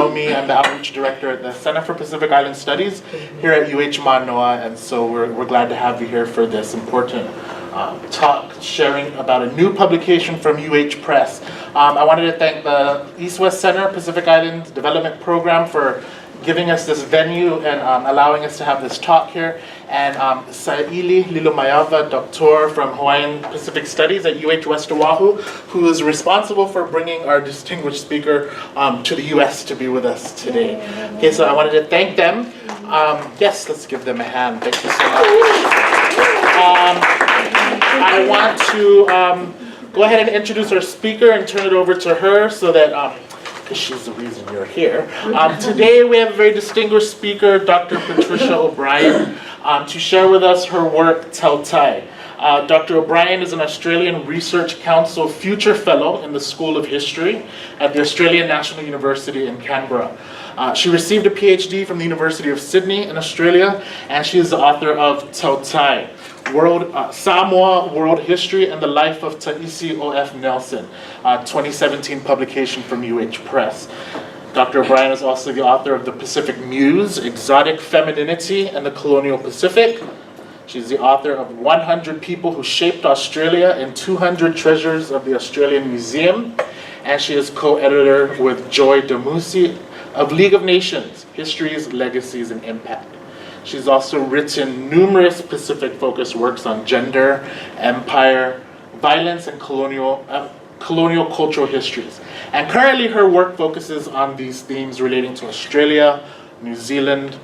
Me, I'm the Outreach Director at the Center for Pacific Island Studies here at UH Manoa, and so we're glad to have you here for this important talk sharing about a new publication from UH Press. I wanted to thank the East-West Center Pacific Island Development Program for giving us this venue and allowing us to have this talk here, and Saili Lilomayava, Doctor from Hawaiian Pacific Studies at UH West Oahu, who is responsible for bringing our distinguished speaker to the US to be with us today. Okay, so I wanted to thank them. Yes, let's give them a hand. Thank you so much. I want to go ahead and introduce our speaker and turn it over to her so that because she's the reason you're here. Today we have a very distinguished speaker, Dr. Patricia O'Brien, to share with us her work, Tautai. Dr. O'Brien is an Australian Research Council Future Fellow in the School of History at the Australian National University in Canberra. She received a PhD from the University of Sydney in Australia, and she is the author of Tautai, Samoa World History and the Life of Tacy O.F. Nelson, 2017 publication from UH Press. Dr. O'Brien is also the author of The Pacific Muse, Exotic Femininity and the Colonial Pacific. She's the author of 100 People Who Shaped Australia and 200 Treasures of the Australian Museum. And she is co-editor with Joy Damusi of League of Nations, Histories, Legacies, and Impact. She's also written numerous Pacific-focused works on gender, empire, violence, and colonial cultural histories. And currently her work focuses on these themes relating to Australia, New Zealand,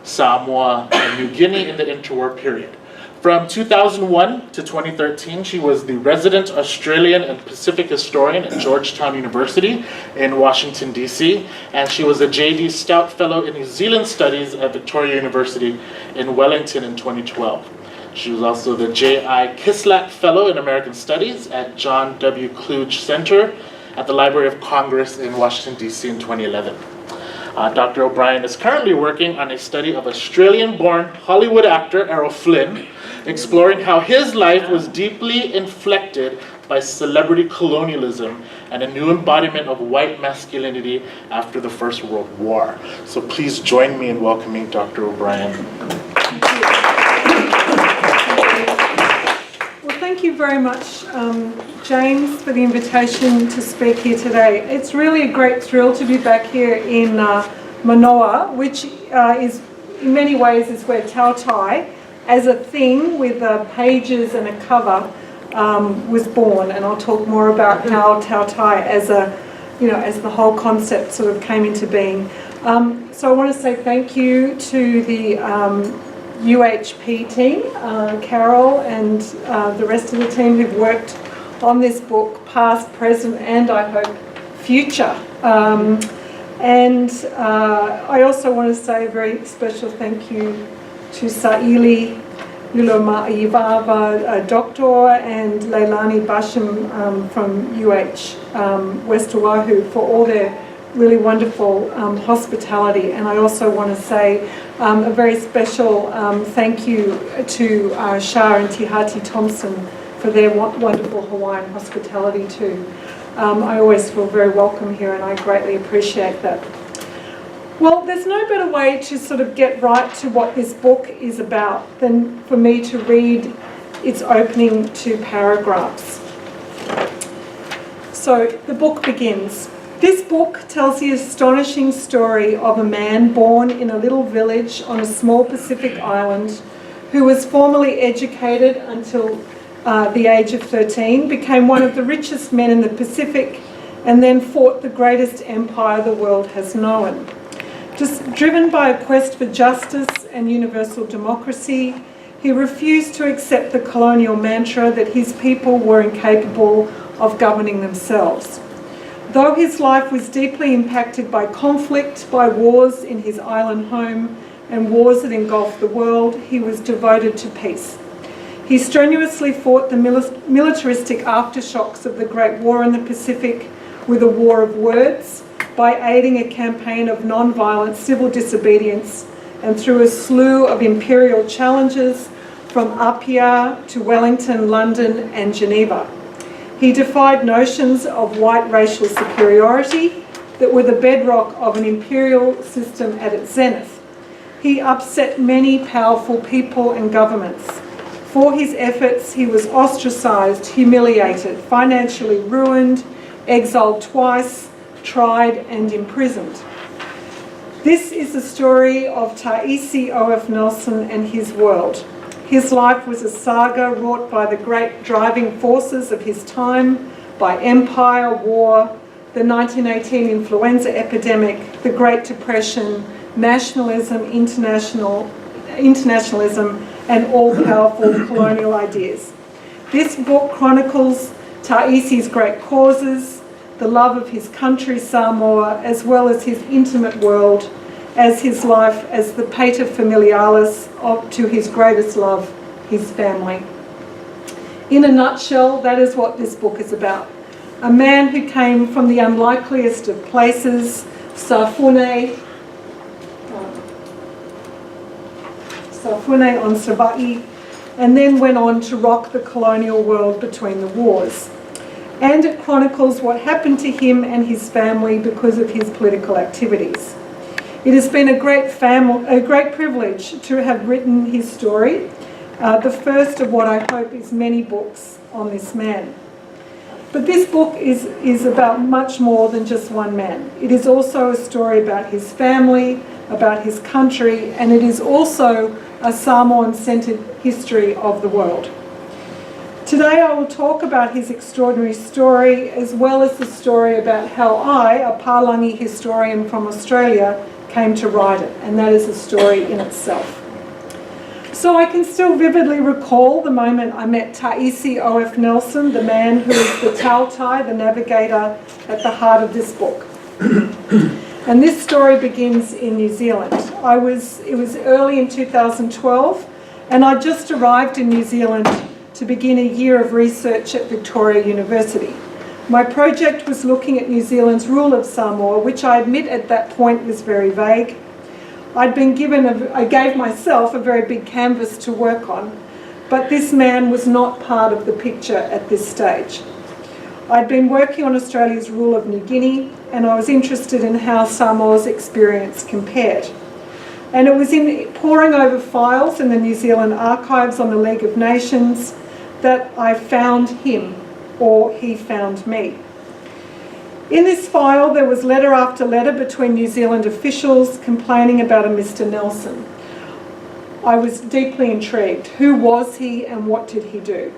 Samoa, and New Guinea in the interwar period. From 2001 to 2013, she was the resident Australian and Pacific historian at Georgetown University in Washington, D.C., and she was a J.D. Stout Fellow in New Zealand Studies at Victoria University in Wellington in 2012. She was also the J.I. Kislak Fellow in American Studies at John W. Kluge Center at the Library of Congress in Washington, D.C. in 2011. Dr. O'Brien is currently working on a study of Australian-born Hollywood actor Errol Flynn, exploring how his life was deeply inflected by celebrity colonialism and a new embodiment of white masculinity after the First World War. So please join me in welcoming Dr. O'Brien. Well, thank you very much, James, for the invitation to speak here today. It's really a great thrill to be back here in Manoa, which is in many ways is where Tautai, as a thing with pages and a cover, was born. And I'll talk more about how Tautai, as the whole concept sort of came into being. So I want to say thank you to the UHP team, Carol and the rest of the team who've worked on this book, past, present, and I hope future. And I also want to say a very special thank you to Saili Lilomayava, Doctor, and Leilani Basham from UH West Oahu for all their really wonderful hospitality. And I also want to say a very special thank you to Shah and Tihati Thompson for their wonderful Hawaiian hospitality too. I always feel very welcome here, and I greatly appreciate that. Well, there's no better way to sort of get right to what this book is about than for me to read its opening two paragraphs. So the book begins. This book tells the astonishing story of a man born in a little village on a small Pacific island who was formally educated until the age of 13, became one of the richest men in the Pacific, and then fought the greatest empire the world has known. Just driven by a quest for justice and universal democracy, he refused to accept the colonial mantra that his people were incapable of governing themselves. Though his life was deeply impacted by conflict, by wars in his island home, and wars that engulfed the world, he was devoted to peace. He strenuously fought the militaristic aftershocks of the Great War in the Pacific with a war of words, by aiding a campaign of non-violent civil disobedience, and through a slew of imperial challenges from Apia to Wellington, London, and Geneva. He defied notions of white racial superiority that were the bedrock of an imperial system at its zenith. He upset many powerful people and governments. For his efforts, he was ostracised, humiliated, financially ruined, exiled twice, tried and imprisoned. This is the story of Tai'isi O.F. Nelson and his world. His life was a saga wrought by the great driving forces of his time, by empire, war, the 1918 influenza epidemic, the Great Depression, nationalism, internationalism, and all-powerful colonial ideas. This book chronicles Taisi's great causes, the love of his country, Samoa, as well as his intimate world, as his life as the pater familiaris to his greatest love, his family. In a nutshell, that is what this book is about. A man who came from the unlikeliest of places, Safune on Sava'i, and then went on to rock the colonial world between the wars. And it chronicles what happened to him and his family because of his political activities. It has been a great privilege to have written his story, the first of what I hope is many books on this man. But this book is about much more than just one man. It is also a story about his family, about his country, and it is also a Samoan-centred history of the world. Today I will talk about his extraordinary story, as well as the story about how I, a Palangi historian from Australia, came to write it, and that is a story in itself. So I can still vividly recall the moment I met Taisi O.F. Nelson, the man who is the Tautai, the navigator at the heart of this book. And this story begins in New Zealand. It was early in 2012, and I just arrived in New Zealand to begin a year of research at Victoria University. My project was looking at New Zealand's rule of Samoa, which I admit at that point was very vague. I gave myself a very big canvas to work on, but this man was not part of the picture at this stage. I'd been working on Australia's rule of New Guinea, and I was interested in how Samoa's experience compared. And it was in poring over files in the New Zealand archives on the League of Nations that I found him, or he found me. In this file, there was letter after letter between New Zealand officials complaining about a Mr. Nelson. I was deeply intrigued. Who was he and what did he do?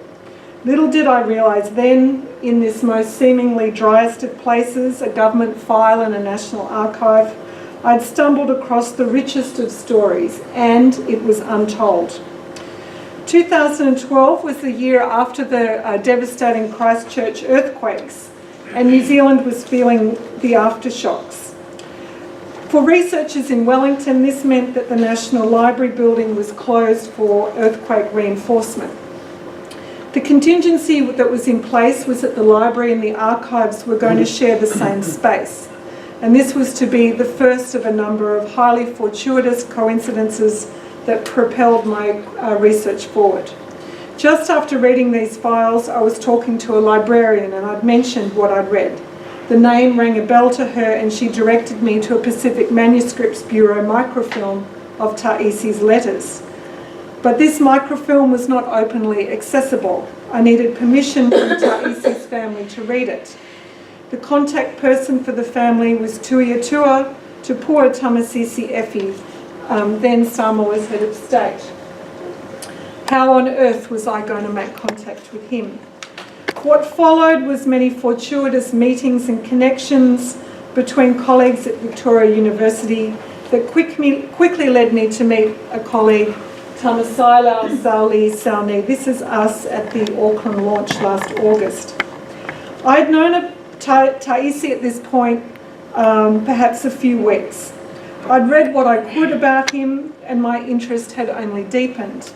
Little did I realise then, in this most seemingly driest of places, a government file and a national archive, I'd stumbled across the richest of stories, and it was untold. 2012 was the year after the devastating Christchurch earthquakes, and New Zealand was feeling the aftershocks. For researchers in Wellington, this meant that the National Library building was closed for earthquake reinforcement. The contingency that was in place was that the library and the archives were going to share the same space, and this was to be the first of a number of highly fortuitous coincidences that propelled my research forward. Just after reading these files, I was talking to a librarian and I'd mentioned what I'd read. The name rang a bell to her and she directed me to a Pacific Manuscripts Bureau microfilm of Taisi's letters. But this microfilm was not openly accessible. I needed permission from Taisi's family to read it. The contact person for the family was Tuiatua Tupua Tamasisi Efi, then Samoa's head of state. How on earth was I going to make contact with him? What followed was many fortuitous meetings and connections between colleagues at Victoria University that quickly led me to meet a colleague, Tamasaila Sauli Sauni. This is us at the Auckland launch last August. I'd known Taisi at this point perhaps a few weeks. I'd read what I could about him and my interest had only deepened.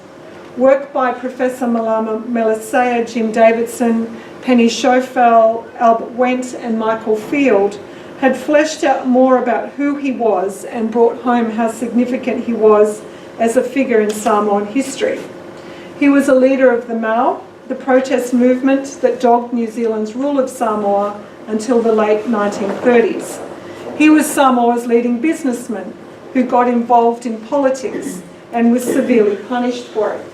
Work by Professor Malama Melisea, Jim Davidson, Penny Schofel, Albert Wendt and Michael Field had fleshed out more about who he was and brought home how significant he was as a figure in Samoan history. He was a leader of the Mau, the protest movement that dogged New Zealand's rule of Samoa until the late 1930s. He was Samoa's leading businessman who got involved in politics and was severely punished for it.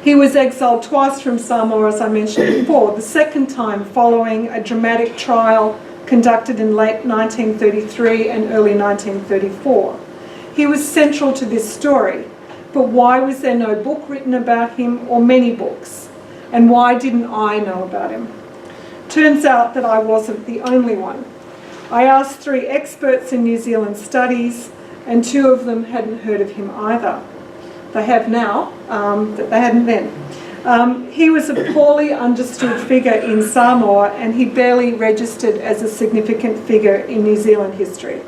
He was exiled twice from Samoa, as I mentioned before, the second time following a dramatic trial conducted in late 1933 and early 1934. He was central to this story, but why was there no book written about him, or many books? And why didn't I know about him? Turns out that I wasn't the only one. I asked 3 experts in New Zealand studies, and 2 of them hadn't heard of him either. They have now, but they hadn't then. He was a poorly understood figure in Samoa, and he barely registered as a significant figure in New Zealand history.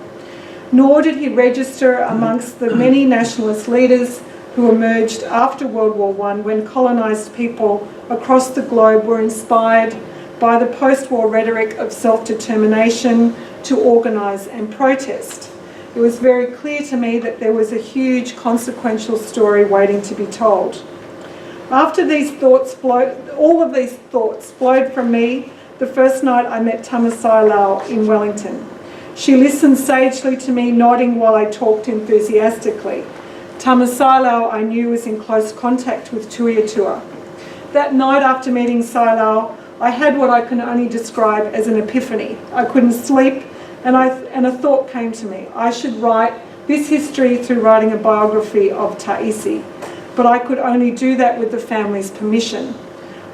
Nor did he register amongst the many nationalist leaders who emerged after World War I, when colonised people across the globe were inspired by the post-war rhetoric of self-determination to organise and protest. It was very clear to me that there was a huge consequential story waiting to be told. After all of these thoughts flowed from me the first night I met Tamasai Lau in Wellington. She listened sagely to me, nodding while I talked enthusiastically. Tamasai Lau, I knew, was in close contact with Tuiatua. That night after meeting Sai Lau, I had what I can only describe as an epiphany. I couldn't sleep, and a thought came to me. I should write this history through writing a biography of Tacy, but I could only do that with the family's permission.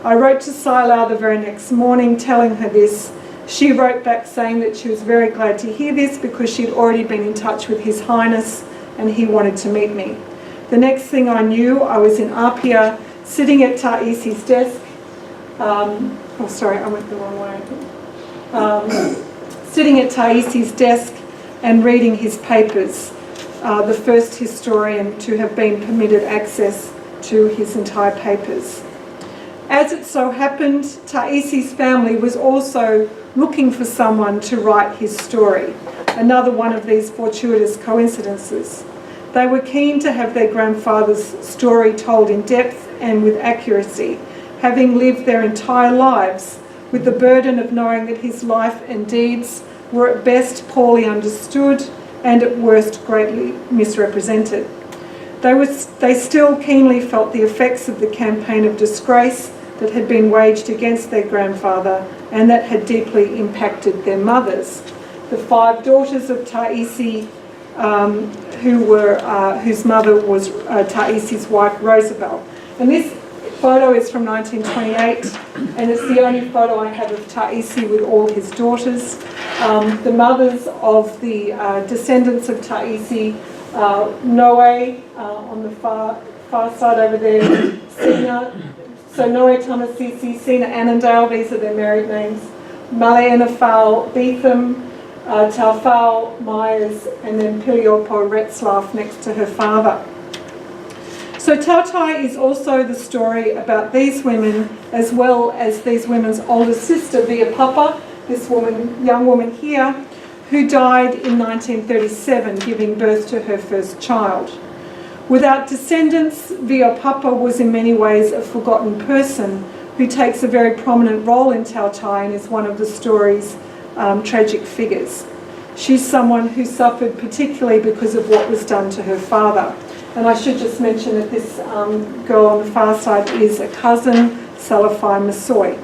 I wrote to Sai Lau the very next morning telling her this. She wrote back saying that she was very glad to hear this because she'd already been in touch with His Highness and he wanted to meet me. The next thing I knew, I was in Apia, sitting at Taisi's desk. Oh, sorry, I went the wrong way. Sitting at Taisi's desk and reading his papers, the first historian to have been permitted access to his entire papers. As it so happened, Taisi's family was also looking for someone to write his story, another one of these fortuitous coincidences. They were keen to have their grandfather's story told in depth and with accuracy, having lived their entire lives with the burden of knowing that his life and deeds were at best poorly understood and at worst greatly misrepresented. They still keenly felt the effects of the campaign of disgrace that had been waged against their grandfather and that had deeply impacted their mothers. The 5 daughters of Tacy, whose mother was Taisi's wife, Roosevelt. And this photo is from 1928, and it's the only photo I have of Tacy with all his daughters. The mothers of the descendants of Tacy, Noe on the far side over there, Sina, so Noe Tamasisi, Sina Annandale, these are their married names, Maleanafal Beetham, Taufau Myers, and then Piliopo Retzlaff next to her father. So Tautai is also the story about these women, as well as these women's older sister, Via Papa, this woman, young woman here, who died in 1937, giving birth to her first child. Without descendants, Via Papa was in many ways a forgotten person who takes a very prominent role in Tautai and is one of the story's tragic figures. She's someone who suffered particularly because of what was done to her father. And I should just mention that this girl on the far side is a cousin, Salafai Masoi.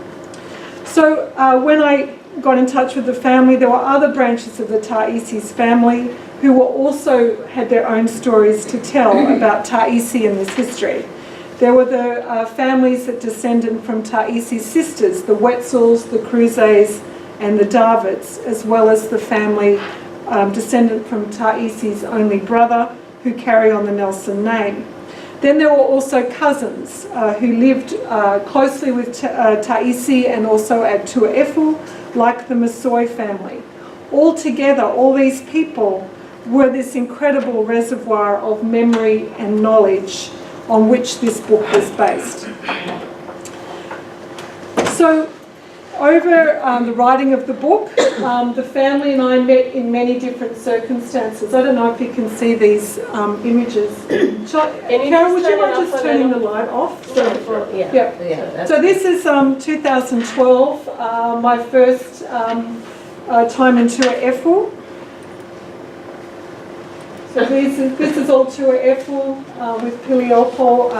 So when I got in touch with the family, there were other branches of the Taisi's family who were also had their own stories to tell about Taisi and this history. There were the families that descended from Taisi's sisters, the Wetzels, the Cruzes, and the Davids, as well as the family descendant from Taisi's only brother, who carry on the Nelson name. Then there were also cousins who lived closely with Taisi and also at Tuaefu, like the Masoi family. All together, all these people were this incredible reservoir of memory and knowledge on which this book was based. So, over the writing of the book, the family and I met in many different circumstances. I don't know if you can see these images. Carol, would you mind just turning the light off? So this is 2012, my first time in Tuaefu. So this is all Tua Efu with Piliopo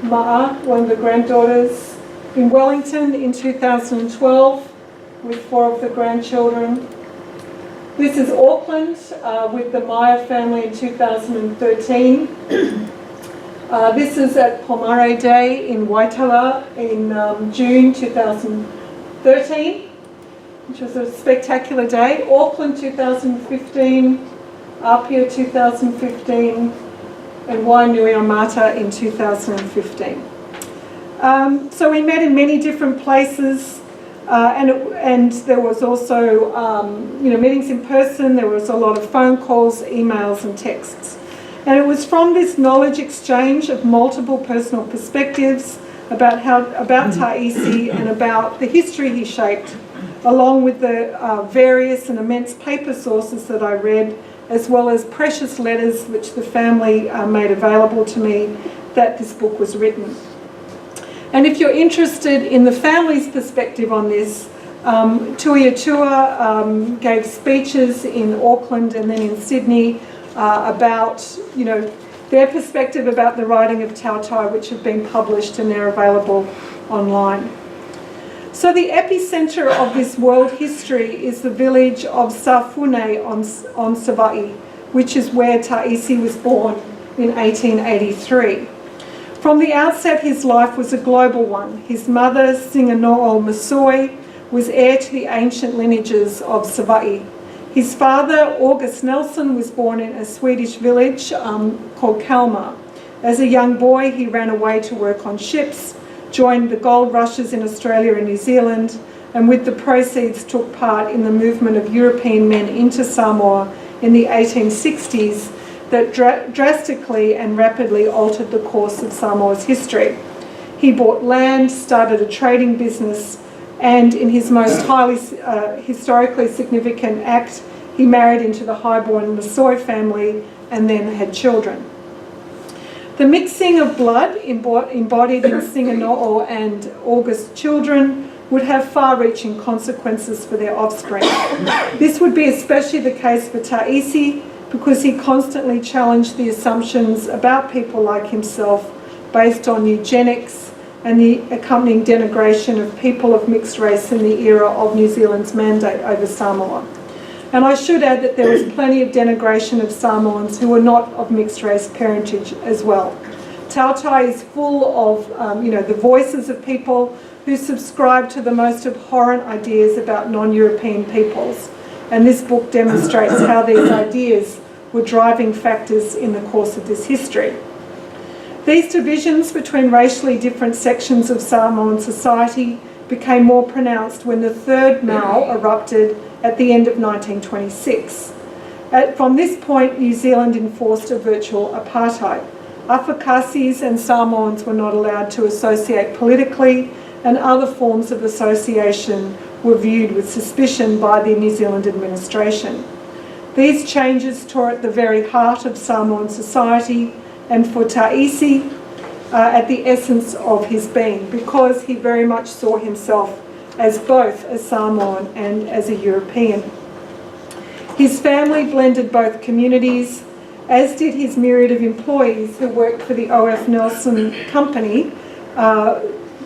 Ma'a, one of the granddaughters, in Wellington in 2012 with 4 of the grandchildren. This is Auckland with the Maya family in 2013. This is at Pomare Day in Waitara in June 2013, which was a spectacular day. Auckland 2015, Apia 2015, and Wainuiomata in 2015. So we met in many different places. And there was also, meetings in person. There was a lot of phone calls, emails, and texts. And it was from this knowledge exchange of multiple personal perspectives about tai'isi and about the history he shaped, along with the various and immense paper sources that I read, as well as precious letters which the family made available to me, that this book was written. And if you're interested in the family's perspective on this, Tuiatua gave speeches in Auckland and then in Sydney about, their perspective about the writing of Tautai, which have been published and they're available online. So the epicenter of this world history is the village of Safune on Sava'i, which is where Tacy was born in 1883. From the outset, his life was a global one. His mother, Singanoo Masoi, was heir to the ancient lineages of Sava'i. His father, August Nelson, was born in a Swedish village called Kalmar. As a young boy, he ran away to work on ships, joined the gold rushes in Australia and New Zealand, and with the proceeds took part in the movement of European men into Samoa in the 1860s, that drastically and rapidly altered the course of Samoa's history. He bought land, started a trading business, and in his most highly historically significant act, he married into the highborn Masoi family and then had children. The mixing of blood embodied in Singanoo and August's children would have far-reaching consequences for their offspring. This would be especially the case for Tacy, because he constantly challenged the assumptions about people like himself based on eugenics and the accompanying denigration of people of mixed race in the era of New Zealand's mandate over Samoa. And I should add that there was plenty of denigration of Samoans who were not of mixed race parentage as well. Tautai is full of the voices of people who subscribe to the most abhorrent ideas about non-European peoples. And this book demonstrates how these ideas were driving factors in the course of this history. These divisions between racially different sections of Samoan society became more pronounced when the third Mao erupted at the end of 1926. From this point, New Zealand enforced a virtual apartheid. Afakasis and Samoans were not allowed to associate politically, and other forms of association were viewed with suspicion by the New Zealand administration. These changes tore at the very heart of Samoan society and for Tacy at the essence of his being, because he very much saw himself as both a Samoan and as a European. His family blended both communities, as did his myriad of employees who worked for the O.F. Nelson Company,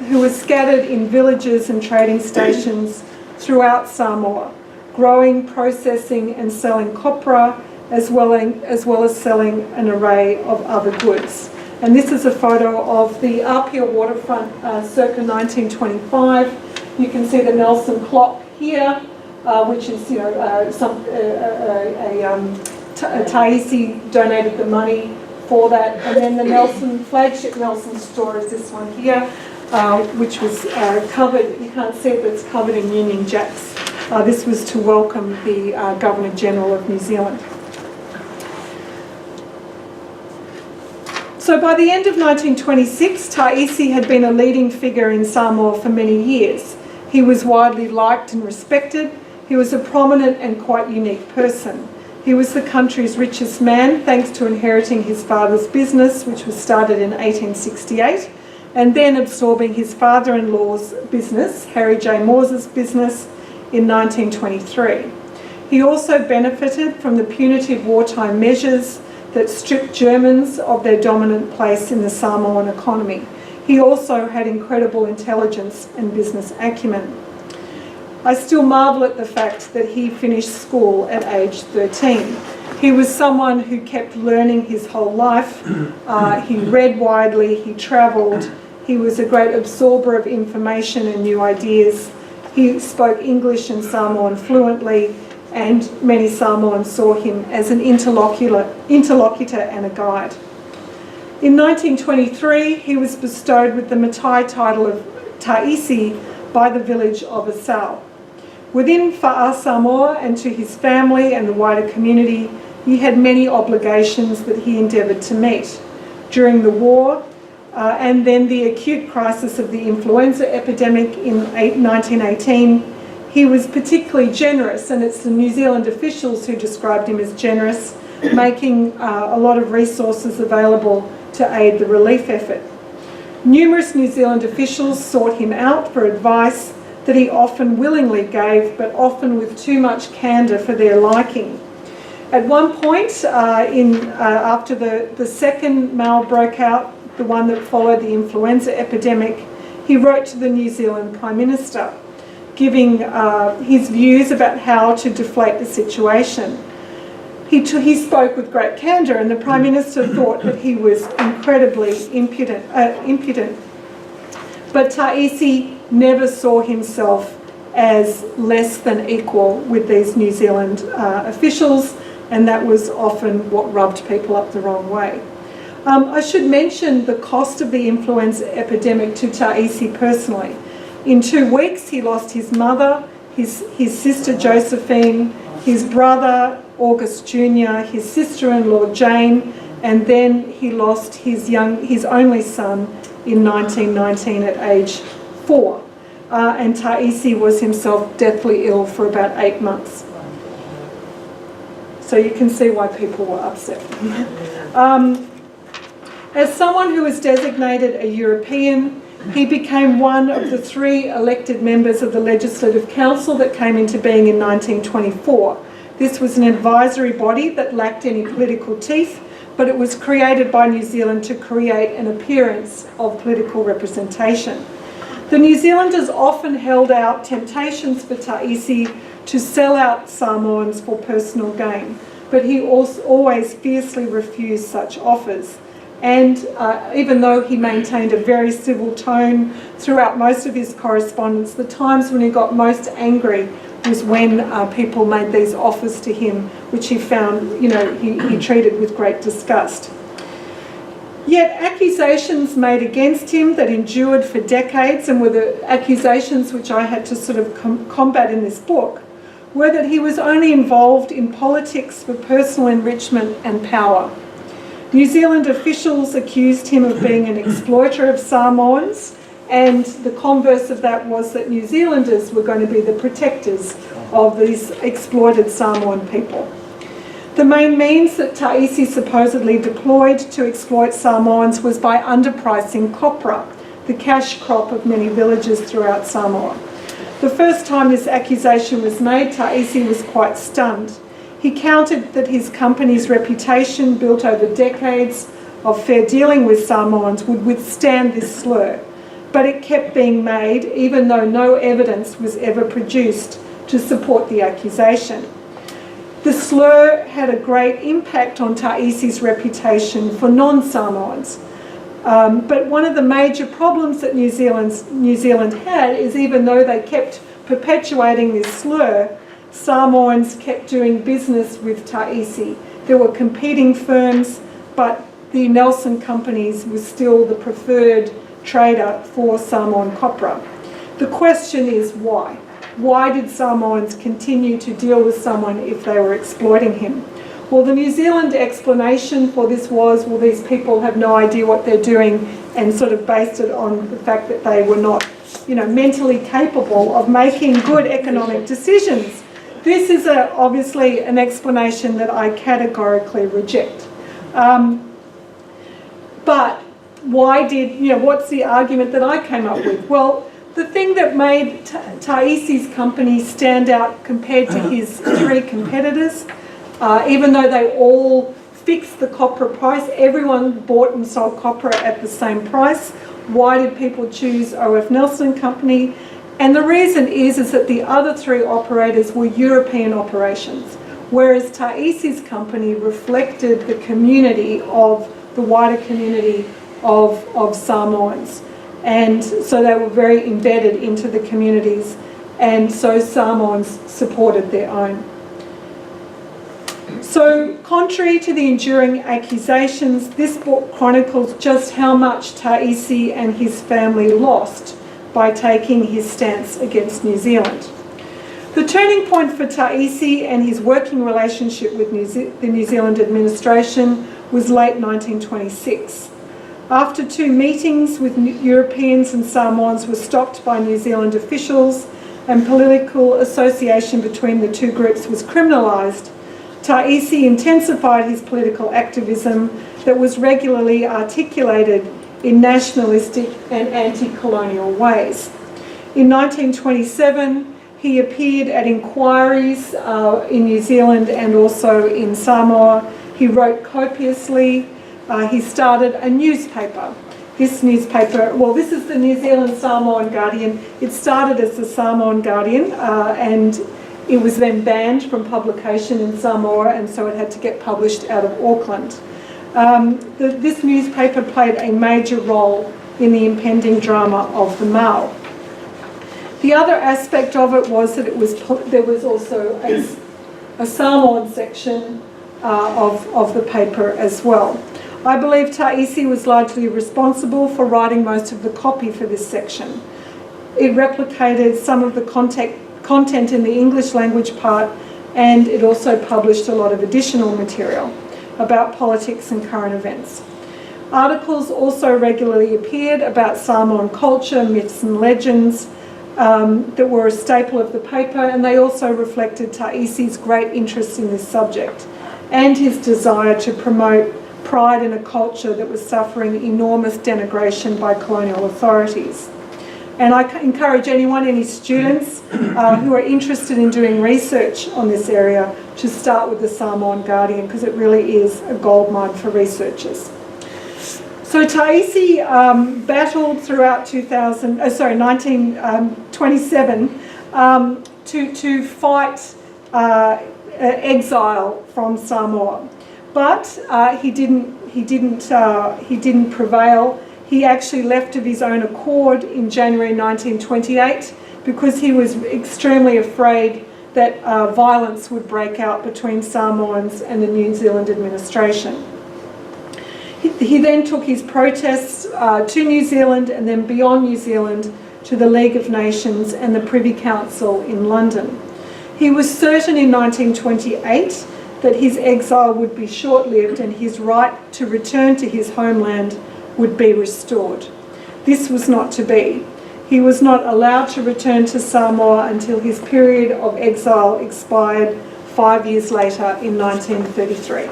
who were scattered in villages and trading stations throughout Samoa, growing, processing and selling copra, as well as selling an array of other goods. And this is a photo of the Apia waterfront circa 1925. You can see the Nelson clock here, which is, a Tacy donated the money for that. And then the flagship Nelson store is this one here, which was covered, you can't see it, but it's covered in Union Jacks. This was to welcome the Governor-General of New Zealand. So by the end of 1926, Tacy had been a leading figure in Samoa for many years. He was widely liked and respected. He was a prominent and quite unique person. He was the country's richest man, thanks to inheriting his father's business, which was started in 1868, and then absorbing his father-in-law's business, Harry J. Moore's business, in 1923. He also benefited from the punitive wartime measures that stripped Germans of their dominant place in the Samoan economy. He also had incredible intelligence and business acumen. I still marvel at the fact that he finished school at age 13. He was someone who kept learning his whole life. He read widely, he travelled, he was a great absorber of information and new ideas. He spoke English and Samoan fluently, and many Samoans saw him as an interlocutor and a guide. In 1923, he was bestowed with the Matai title of tai'isi by the village of Asau. Within Fa'a Samoa and to his family and the wider community, he had many obligations that he endeavoured to meet. During the war, and then the acute crisis of the influenza epidemic in 1918, he was particularly generous, and it's the New Zealand officials who described him as generous, making a lot of resources available to aid the relief effort. Numerous New Zealand officials sought him out for advice that he often willingly gave, but often with too much candour for their liking. At one point, after the second Mao broke out, the one that followed the influenza epidemic, he wrote to the New Zealand Prime Minister, giving his views about how to deflate the situation. He spoke with great candour, and the Prime Minister thought that he was incredibly impudent. But Tacy never saw himself as less than equal with these New Zealand officials, and that was often what rubbed people up the wrong way. I should mention the cost of the influenza epidemic to Tacy personally. In 2 weeks, he lost his mother, his sister Josephine, his brother August Jr., his sister-in-law Jane, and then he lost his only son in 1919 at age 4. And Tacy was himself deathly ill for about 8 months. So you can see why people were upset. As someone who was designated a European, he became one of the 3 elected members of the Legislative Council that came into being in 1924. This was an advisory body that lacked any political teeth, but it was created by New Zealand to create an appearance of political representation. The New Zealanders often held out temptations for Tacy to sell out Samoans for personal gain, but he always fiercely refused such offers. And even though he maintained a very civil tone throughout most of his correspondence, the times when he got most angry was when people made these offers to him, which he found, he treated with great disgust. Yet accusations made against him that endured for decades, and were the accusations which I had to sort of combat in this book, were that he was only involved in politics for personal enrichment and power. New Zealand officials accused him of being an exploiter of Samoans, and the converse of that was that New Zealanders were going to be the protectors of these exploited Samoan people. The main means that Tacy supposedly deployed to exploit Samoans was by underpricing copra, the cash crop of many villages throughout Samoa. The first time this accusation was made, Tacy was quite stunned. He counted that his company's reputation, built over decades of fair dealing with Samoans, would withstand this slur, but it kept being made even though no evidence was ever produced to support the accusation. The slur had a great impact on Tacy's reputation for non-Samoans. But one of the major problems that New Zealand had is, even though they kept perpetuating this slur, Samoans kept doing business with Tacy. There were competing firms, but the Nelson companies were still the preferred trader for Samoan copra. The question is why? Why did Samoans continue to deal with someone if they were exploiting him? Well, the New Zealand explanation for this was, well, these people have no idea what they're doing, and sort of based it on the fact that they were not, mentally capable of making good economic decisions. This is obviously an explanation that I categorically reject. But why what's the argument that I came up with? Well, The thing that made Taici's company stand out compared to his three competitors, even though they all fixed the copra price, everyone bought and sold copra at the same price. Why did people choose O.F. Nelson and Company? And the reason is that the other three operators were European operations, whereas Taici's company reflected the community of the wider community of Samoans. And so they were very embedded into the communities, and so Samoans supported their own. So, contrary to the enduring accusations, this book chronicles just how much Tacy and his family lost by taking his stance against New Zealand. The turning point for Tacy and his working relationship with the New Zealand administration was late 1926. After two meetings with Europeans and Samoans were stopped by New Zealand officials and political association between the two groups was criminalised, Tacy intensified his political activism that was regularly articulated in nationalistic and anti-colonial ways. In 1927, he appeared at inquiries in New Zealand and also in Samoa. He wrote copiously. He started a newspaper. This newspaper, well, this is the New Zealand Samoan Guardian. It started as the Samoan Guardian and it was then banned from publication in Samoa, and so it had to get published out of Auckland. This newspaper played a major role in the impending drama of the Mao. The other aspect of it was that there was also a Samoan section of the paper as well. I believe Tacy was largely responsible for writing most of the copy for this section. It replicated some of the content in the English language part, and it also published a lot of additional material about politics and current events. Articles also regularly appeared about Samoan culture, myths and legends that were a staple of the paper, and they also reflected Taici's great interest in this subject and his desire to promote pride in a culture that was suffering enormous denigration by colonial authorities. And I encourage anyone, any students who are interested in doing research on this area to start with the Samoan Guardian, because it really is a goldmine for researchers. So Tacy battled throughout 1927 to fight exile from Samoa, but he didn't prevail. He actually left of his own accord in January 1928 because he was extremely afraid that violence would break out between Samoans and the New Zealand administration. He then took his protests to New Zealand and then beyond New Zealand to the League of Nations and the Privy Council in London. He was certain in 1928 that his exile would be short-lived and his right to return to his homeland would be restored. This was not to be. He was not allowed to return to Samoa until his period of exile expired 5 years later in 1933.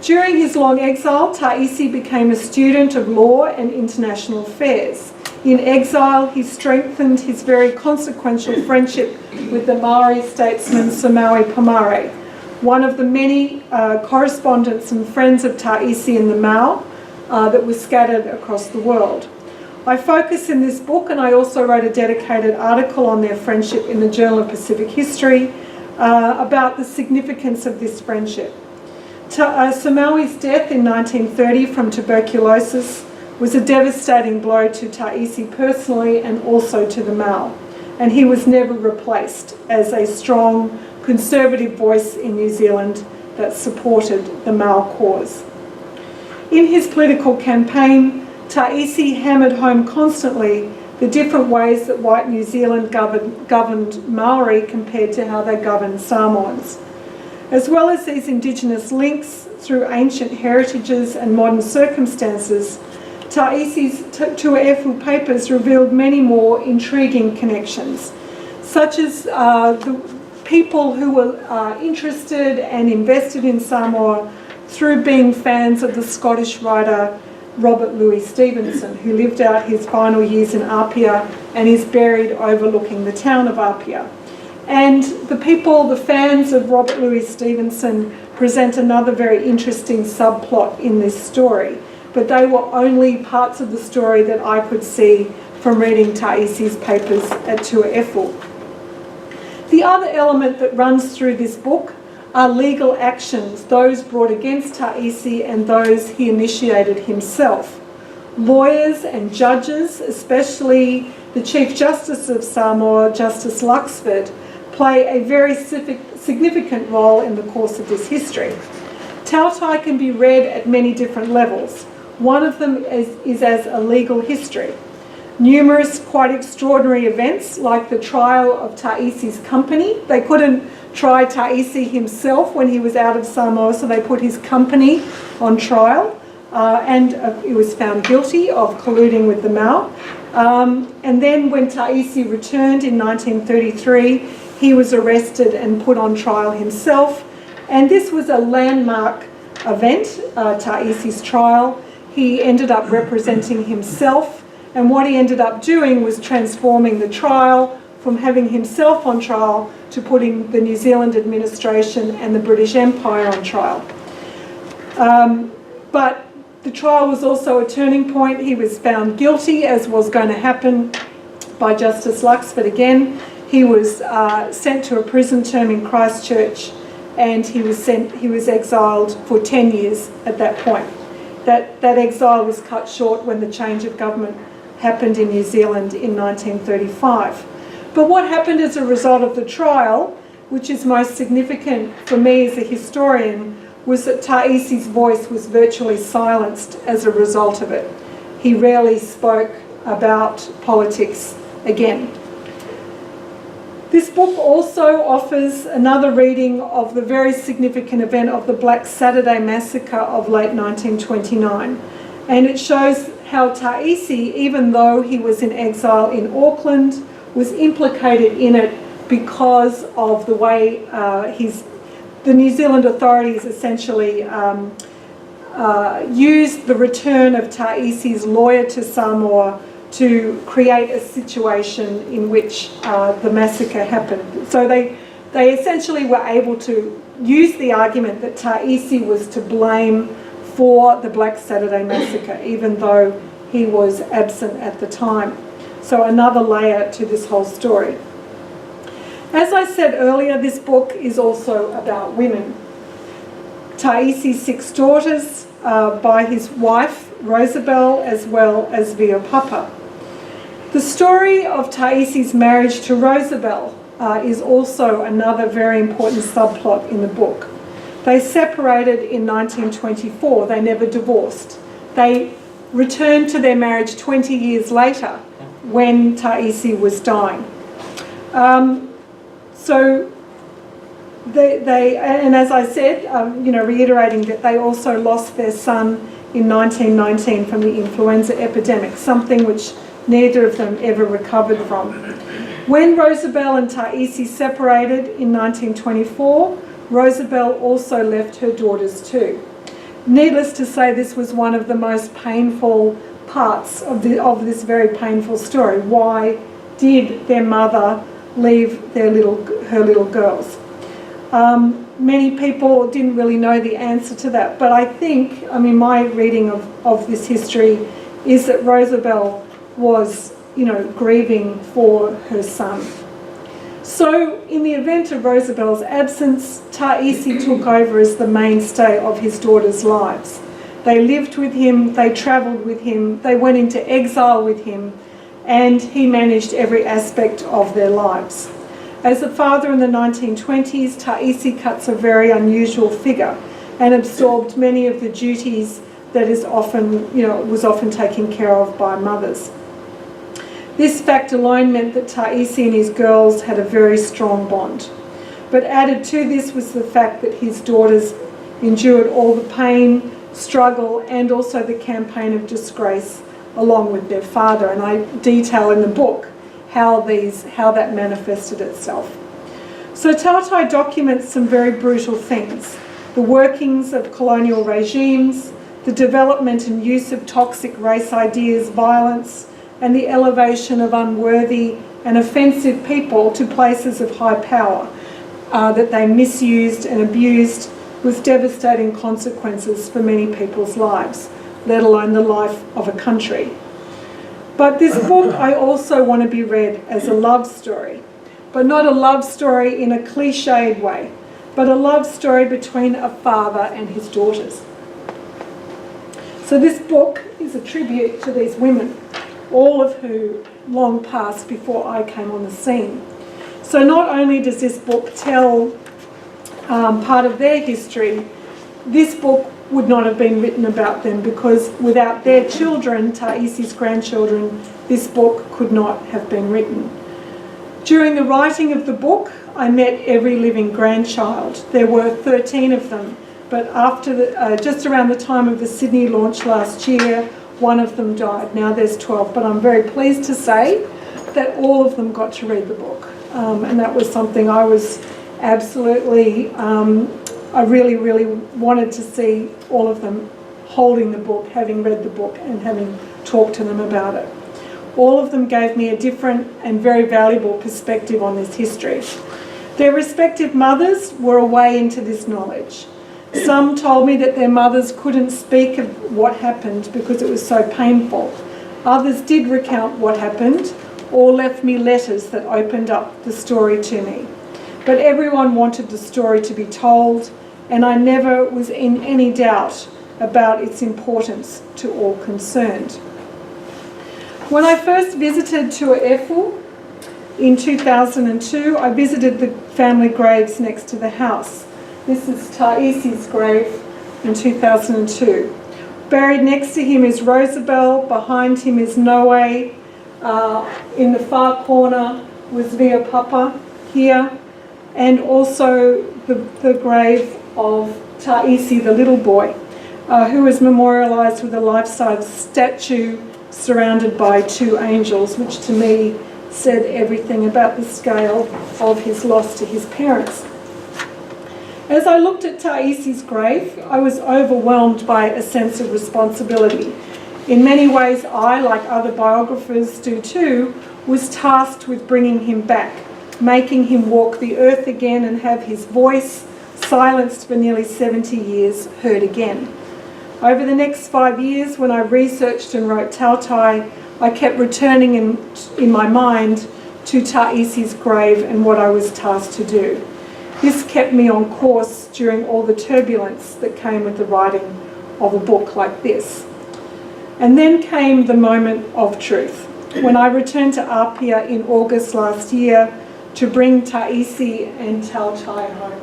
During his long exile, Tacy became a student of law and international affairs. In exile, he strengthened his very consequential friendship with the Maori statesman Sir Maui Pomare, one of the many correspondents and friends of Tacy and the Mao that were scattered across the world. I focus in this book, and I also wrote a dedicated article on their friendship in the Journal of Pacific History about the significance of this friendship. Sir Maui's death in 1930 from tuberculosis was a devastating blow to Tacy personally and also to the Mao, and he was never replaced as a strong conservative voice in New Zealand that supported the Mao cause. In his political campaign, Tacy hammered home constantly the different ways that white New Zealand governed Maori compared to how they governed Samoans. As well as these Indigenous links through ancient heritages and modern circumstances, Tacy's Tuefu papers revealed many more intriguing connections, such as the people who were interested and invested in Samoa through being fans of the Scottish writer Robert Louis Stevenson, who lived out his final years in Apia and is buried overlooking the town of Apia. And the fans of Robert Louis Stevenson, present another very interesting subplot in this story. But they were only parts of the story that I could see from reading Taʻisi's papers at Tuaefu. The other element that runs through this book are legal actions, those brought against Taʻisi and those he initiated himself. Lawyers and judges, especially the Chief Justice of Samoa, Justice Luxford, play a very significant role in the course of this history. Tautai can be read at many different levels. One of them is as a legal history. Numerous quite extraordinary events, like the trial of Taʻisi's company. They couldn't try Taʻisi himself when he was out of Samoa, so they put his company on trial, and he was found guilty of colluding with the Mau. And then when Taʻisi returned in 1933, he was arrested and put on trial himself. And this was a landmark event, Taʻisi's trial. He ended up representing himself, and what he ended up doing was transforming the trial from having himself on trial to putting the New Zealand administration and the British Empire on trial. But the trial was also a turning point. He was found guilty, as was going to happen, by Justice Luxford again. He was sent to a prison term in Christchurch, and he was exiled for 10 years at that point. That exile was cut short when the change of government happened in New Zealand in 1935. But what happened as a result of the trial, which is most significant for me as a historian, was that Taʻisi's voice was virtually silenced as a result of it. He rarely spoke about politics again. This book also offers another reading of the very significant event of the Black Saturday Massacre of late 1929. And it shows how Taʻisi, even though he was in exile in Auckland, was implicated in it because of the way the New Zealand authorities essentially used the return of Taʻisi's lawyer to Samoa to create a situation in which the massacre happened. So they essentially were able to use the argument that Taʻisi was to blame for the Black Saturday Massacre, even though he was absent at the time. So another layer to this whole story. As I said earlier, this book is also about women. Taʻisi's 6 daughters by his wife, Roosevelt, as well as Viopapa. The story of Taʻisi's marriage to Roosevelt is also another very important subplot in the book. They separated in 1924. They never divorced. They returned to their marriage 20 years later when Taʻisi was dying. So and as I said, reiterating that they also lost their son in 1919 from the influenza epidemic, something which neither of them ever recovered from. When Roosevelt and Taʻisi separated in 1924, Roosevelt also left her daughters too. Needless to say, this was one of the most painful parts of this very painful story. Why did their mother leave her little girls? Many people didn't really know the answer to that, but I think, my reading of this history is that Roosevelt was, grieving for her son. So in the event of Roosevelt's absence, Taʻisi took over as the mainstay of his daughters' lives. They lived with him, they travelled with him, they went into exile with him, and he managed every aspect of their lives. As a father in the 1920s, Taʻisi cuts a very unusual figure and absorbed many of the duties that was often taken care of by mothers. This fact alone meant that Taʻisi and his girls had a very strong bond. But added to this was the fact that his daughters endured all the pain, struggle, and also the campaign of disgrace along with their father. And I detail in the book how that manifested itself. So Tautai documents some very brutal things: the workings of colonial regimes, the development and use of toxic race ideas, violence, and the elevation of unworthy and offensive people to places of high power that they misused and abused, with devastating consequences for many people's lives, let alone the life of a country. But this book I also want to be read as a love story, but not a love story in a cliched way, but a love story between a father and his daughters. So this book is a tribute to these women, all of who long passed before I came on the scene. So not only does this book tell part of their history, this book would not have been written about them, because without their children, Taici's grandchildren, this book could not have been written. During the writing of the book, I met every living grandchild. There were 13 of them, but after just around the time of the Sydney launch last year, one of them died. Now there's 12, but I'm very pleased to say that all of them got to read the book. And that was something I was absolutely, I really wanted to see all of them holding the book, having read the book and having talked to them about it. All of them gave me a different and very valuable perspective on this history. Their respective mothers were a way into this knowledge. Some told me that their mothers couldn't speak of what happened because it was so painful. Others did recount what happened, or left me letters that opened up the story to me. But everyone wanted the story to be told, and I never was in any doubt about its importance to all concerned. When I first visited Tuaefu in 2002, I visited the family graves next to the house. This is Taici's grave in 2002. Buried next to him is Roosevelt, behind him is Noe, in the far corner was Via Papa here, and also the grave of Taisi, the little boy, who was memorialised with a life-size statue surrounded by two angels, which to me said everything about the scale of his loss to his parents. As I looked at Taici's grave, I was overwhelmed by a sense of responsibility. In many ways, I, like other biographers do too, was tasked with bringing him back, making him walk the earth again and have his voice, silenced for nearly 70 years, heard again. Over the next 5 years, when I researched and wrote Tautai, I kept returning in my mind to Taici's grave and what I was tasked to do. This kept me on course during all the turbulence that came with the writing of a book like this. And then came the moment of truth, when I returned to Apia in August last year to bring Taisi and Tautai home.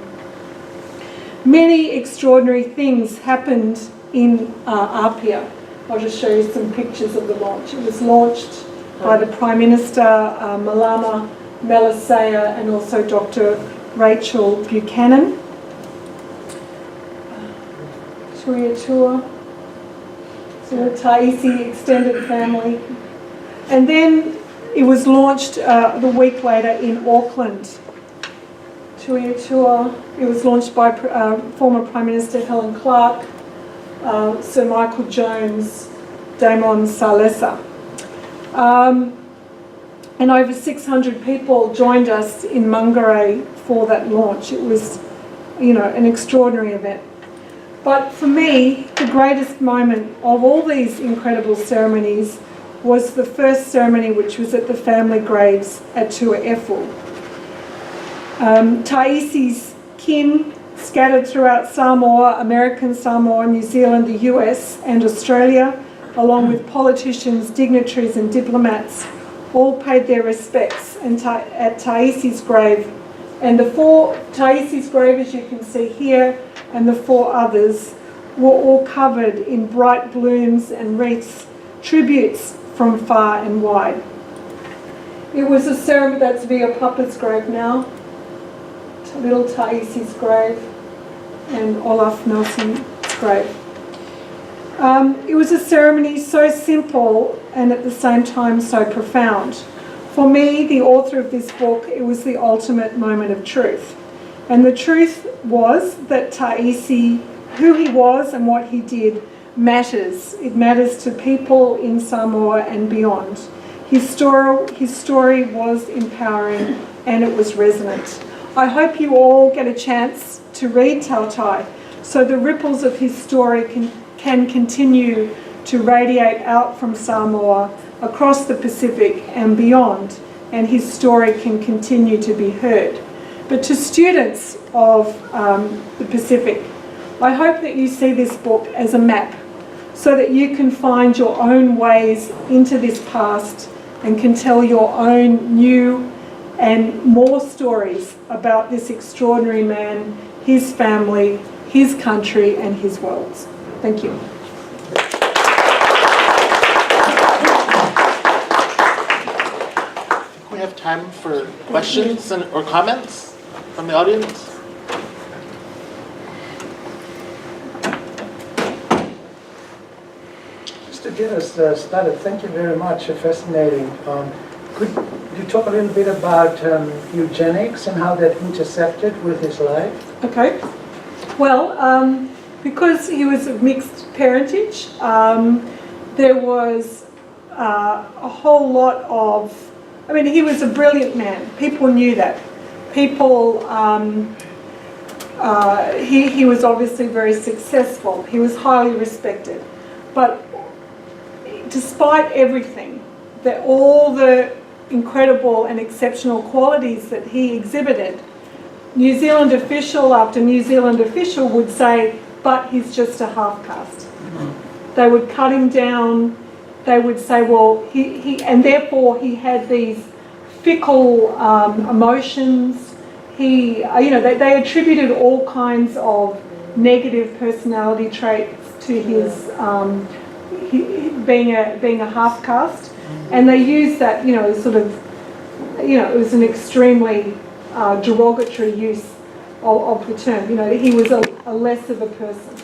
Many extraordinary things happened in Apia. I'll just show you some pictures of the launch. It was launched by the Prime Minister, Malama Melisea, and also Dr. Rachel Buchanan. Tuiatua. So the Taisi extended family. And then it was launched the week later in Auckland. Tuiatua. It was launched by former Prime Minister Helen Clark, Sir Michael Jones, Damon Salesa. And over 600 people joined us in Mangere for that launch. It was, an extraordinary event. But for me, the greatest moment of all these incredible ceremonies was the first ceremony, which was at the family graves at Tuaefu. Taici's kin scattered throughout Samoa, American Samoa, New Zealand, the US and Australia, along with politicians, dignitaries and diplomats, all paid their respects at Taici's grave. And Taici's grave, as you can see here, and the 4 others were all covered in bright blooms and wreaths, tributes from far and wide. It was a ceremony. That's Via Papa's grave now, little Taici's grave, and Olaf Nelson's grave. It was a ceremony so simple and at the same time so profound. For me, the author of this book, it was the ultimate moment of truth. And the truth was that Taisi, who he was and what he did, matters. It matters to people in Samoa and beyond. His story was empowering and it was resonant. I hope you all get a chance to read Tautai so the ripples of his story can continue to radiate out from Samoa across the Pacific and beyond, and his story can continue to be heard. But to students of the Pacific, I hope that you see this book as a map so that you can find your own ways into this past and can tell your own new and more stories about this extraordinary man, his family, his country, and his worlds. Thank you. We have time for questions or comments from the audience. To get us started, thank you very much. Fascinating. Could you talk a little bit about eugenics and how that intersected with his life? Okay. Well, because he was of mixed parentage, there was a whole lot of, I mean, he was a brilliant man. People knew that. People, he was obviously very successful. He was highly respected. But despite everything, all the incredible and exceptional qualities that he exhibited, New Zealand official after New Zealand official would say, but he's just a half-caste. They would cut him down. They would say, well, and therefore he had these fickle emotions. He, they attributed all kinds of negative personality traits to his being a half-caste, and they used that, sort of, it was an extremely derogatory use of the term. He was a less of a person.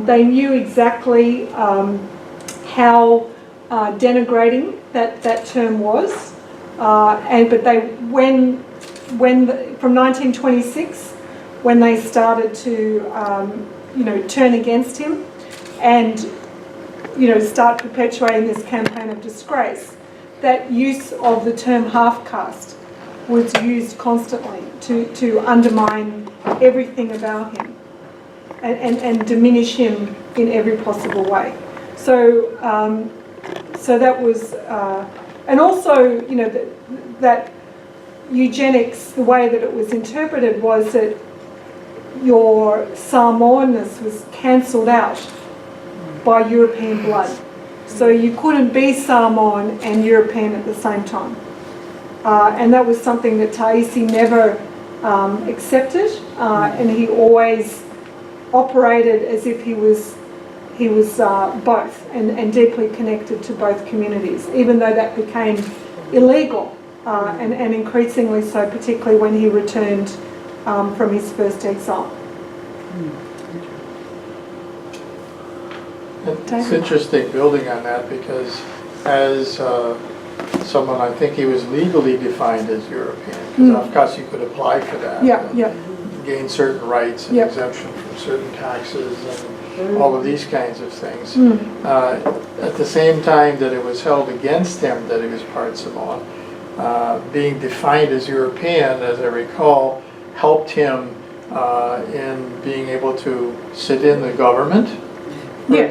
They knew exactly how denigrating that term was, but from 1926, when they started to turn against him and start perpetuating this campaign of disgrace, that use of the term half-caste was used constantly to undermine everything about him and diminish him in every possible way. So that was, and also, that eugenics, the way that it was interpreted was that your Samoanness was cancelled out by European blood. So you couldn't be Samoan and European at the same time. And that was something that Tacy never accepted, and he always operated as if he was both and deeply connected to both communities, even though that became illegal, and increasingly so, particularly when he returned from his first exile. It's interesting building on that, because as someone, I think he was legally defined as European, because of course you could apply for that. Gain certain rights and exemption from certain taxes and all of these kinds of things. At the same time that it was held against him that he was part Samoan, being defined as European, as I recall, helped him in being able to sit in the government. He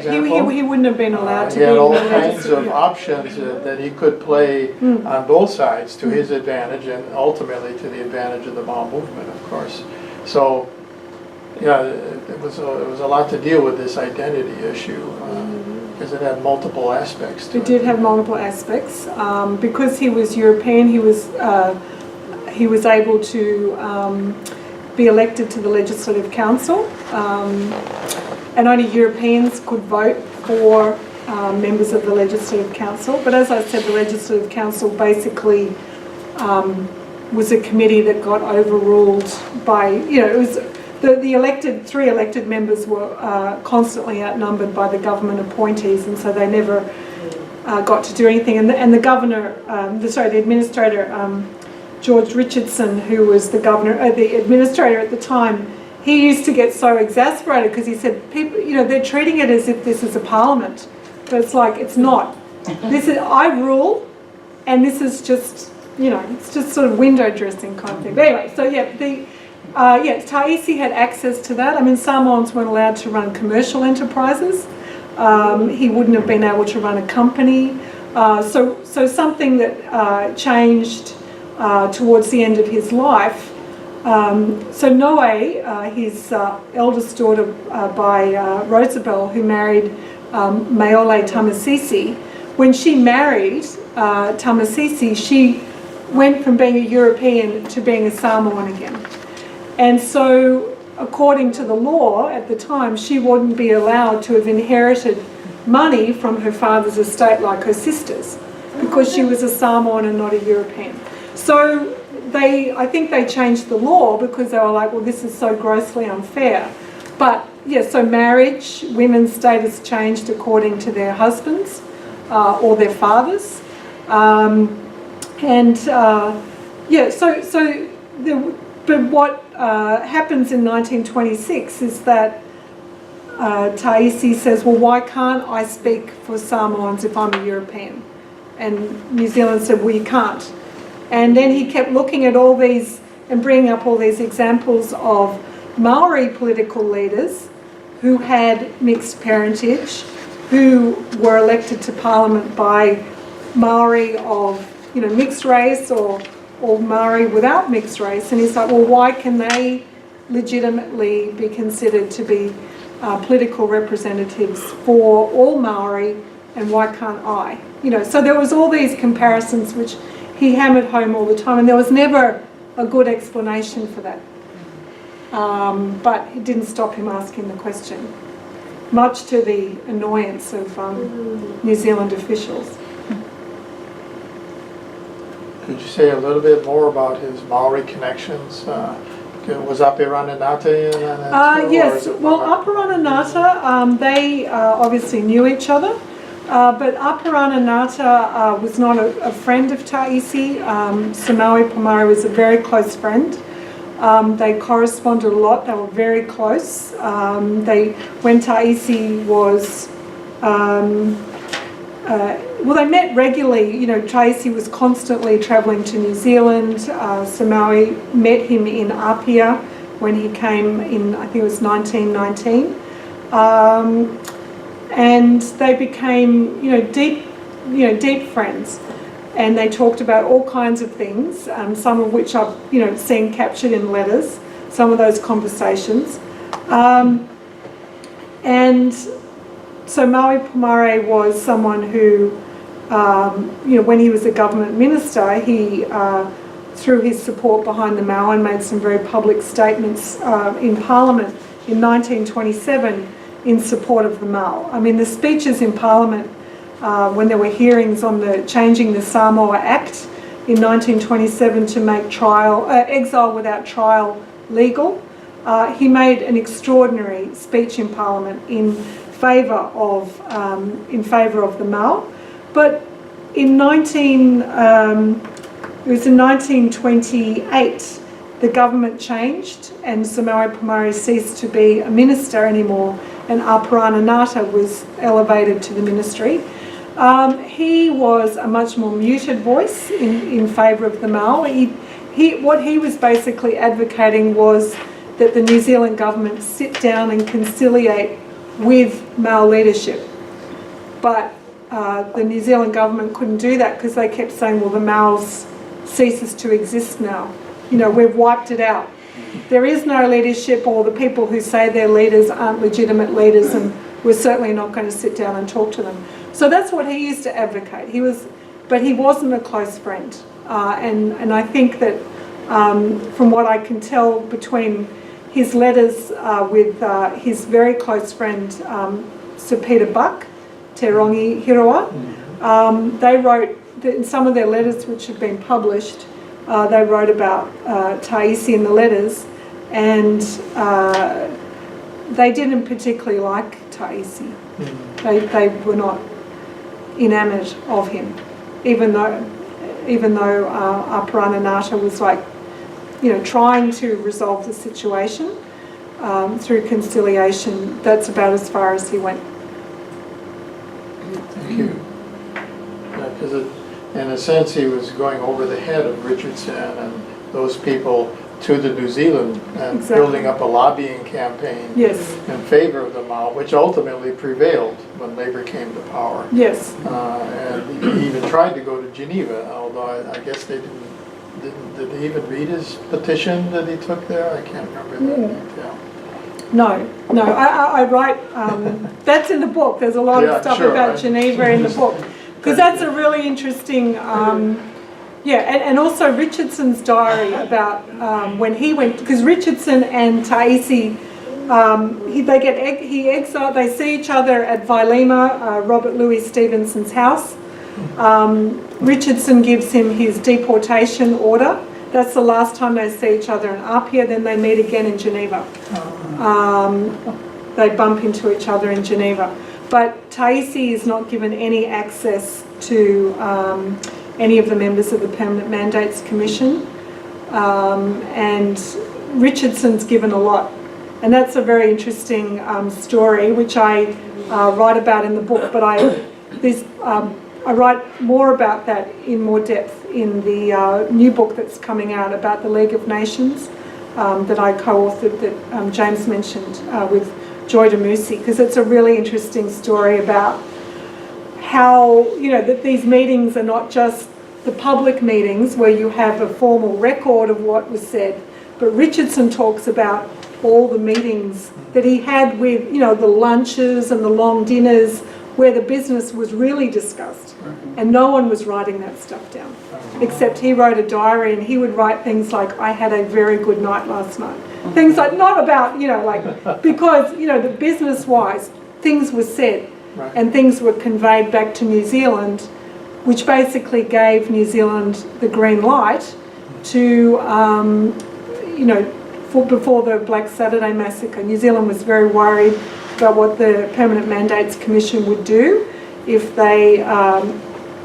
wouldn't have been allowed to be in the legislature. He had all kinds of legislature. options that he could play on both sides to his advantage, and ultimately to the advantage of the Maori movement, of course. So, yeah, it was a lot to deal with, this identity issue, because it had multiple aspects to it. It did have multiple aspects. Because he was European, he was able to be elected to the Legislative Council. And only Europeans could vote for members of the Legislative Council. But as I said, the Legislative Council basically was a committee that got overruled by, it was the three elected members were constantly outnumbered by the government appointees, and so they never got to do anything. And the governor, the administrator, George Richardson, who was the administrator at the time, he used to get so exasperated because he said, people, they're treating it as if this is a parliament. But it's like, it's not. This is, I rule, and this is just, it's just sort of window dressing kind of thing. But anyway, so yeah, Tacy had access to that. I mean, Samoans weren't allowed to run commercial enterprises. He wouldn't have been able to run a company. So something that changed towards the end of his life. So Noe, his eldest daughter by Roosevelt, who married Maori Tamasisi, when she married Tamasisi, she went from being a European to being a Samoan again. And so, according to the law at the time, she wouldn't be allowed to have inherited money from her father's estate like her sisters, because she was a Samoan and not a European. So I think they changed the law because they were like, well, this is so grossly unfair. But yeah, so marriage, women's status changed according to their husbands or their fathers. But what happens in 1926 is that Tacy says, well, why can't I speak for Samoans if I'm a European? And New Zealand said, well, you can't. And then he kept looking at all these and bringing up all these examples of Maori political leaders who had mixed parentage, who were elected to Parliament by Maori of mixed race or Maori without mixed race. And he's like, well, why can they legitimately be considered to be political representatives for all Maori, and why can't I? So there was all these comparisons which he hammered home all the time, and there was never a good explanation for that. But it didn't stop him asking the question, much to the annoyance of New Zealand officials. Could you say a little bit more about his Maori connections? Was Apirananata in that? Yes, well, Apirananata, they obviously knew each other, but Apirananata was not a friend of Tacy. Maori Pomare was a very close friend. They corresponded a lot, they were very close. When Tacy was, they met regularly. Tacy was constantly travelling to New Zealand. Maori met him in Apia when he came in, I think it was 1919. And they became, deep friends. And they talked about all kinds of things, some of which I've, seen captured in letters, some of those conversations. And so Maori Pomare was someone who, when he was a government minister, he, through his support behind the Maori, made some very public statements in Parliament in 1927 in support of the Maori. I mean, the speeches in Parliament when there were hearings on changing the Samoa Act in 1927 to make exile without trial legal, he made an extraordinary speech in Parliament in favour of the Maori. But in 1928, the government changed and Maori Pomare ceased to be a minister anymore, and Apirananata was elevated to the ministry. He was a much more muted voice in favour of the Maori. What he was basically advocating was that the New Zealand government sit down and conciliate with Maori leadership. But the New Zealand government couldn't do that because they kept saying, well, the Maoris ceases to exist now. We've wiped it out. There is no leadership, or the people who say they're leaders aren't legitimate leaders, and we're certainly not going to sit down and talk to them. So that's what he used to advocate. But he wasn't a close friend. And I think that from what I can tell between his letters with his very close friend, Sir Peter Buck, Te Rongi Hiroa, they wrote, in some of their letters which have been published, they wrote about Tacy in the letters, and they didn't particularly like Tacy. They were not enamoured of him, even though Apirananata was trying to resolve the situation. through conciliation. That's about as far as he went. Thank you. Because in a sense, he was going over the head of Richardson and those people to the New Zealand and Exactly. building up a lobbying campaign Yes. in favor of the Mao, which ultimately prevailed when Labour came to power. Yes. And he even tried to go to Geneva, although I guess they did they even read his petition that he took there? I can't remember that detail. No. I write, that's in the book. There's a lot of stuff about Geneva in the book. Because that's a really interesting, and also Richardson's diary about when he went, because Richardson and Tacy, they see each other at Vailima, Robert Louis Stevenson's house. Richardson gives him his deportation order. That's the last time they see each other in Apia. Then they meet again in Geneva. They bump into each other in Geneva. But Tacy is not given any access to any of the members of the Permanent Mandates Commission. And Richardson's given a lot. And that's a very interesting story, which I write about in the book. But I write more about that in more depth in the new book that's coming out about the League of Nations that I co-authored, that James mentioned with Joy DeMusi, because it's a really interesting story about how, that these meetings are not just the public meetings where you have a formal record of what was said, but Richardson talks about all the meetings that he had with, the lunches and the long dinners where the business was really discussed, and no one was writing that stuff down, except he wrote a diary, and he would write things like, I had a very good night last night. Things like, not about, because, the business-wise, things were said, and things were conveyed back to New Zealand, which basically gave New Zealand the green light to, before the Black Saturday massacre. New Zealand was very worried about what the Permanent Mandates Commission would do if they,